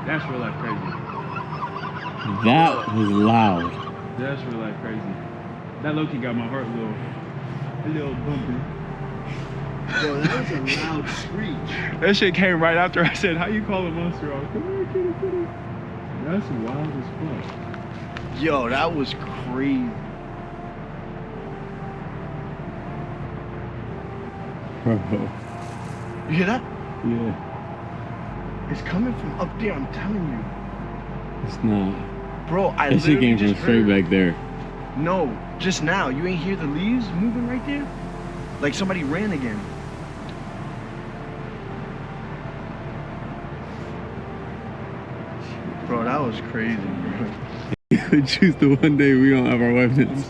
That's real life crazy. That was loud. That's real life crazy. That low-key got my heart a little bumpy. Bro, that was a loud screech. That shit came right after I said, how you call a monster off? Come here, kitty, kitty. That's wild as fuck. Yo, that was crazy. Bro. You hear that? Yeah. It's coming from up there, I'm telling you. It's not. Bro, I That shit literally came from just straight heard. back there. No, just now. You ain't hear the leaves moving right there? Like somebody ran again. Bro, that was crazy, bro. Choose the one day we don't have our weapons.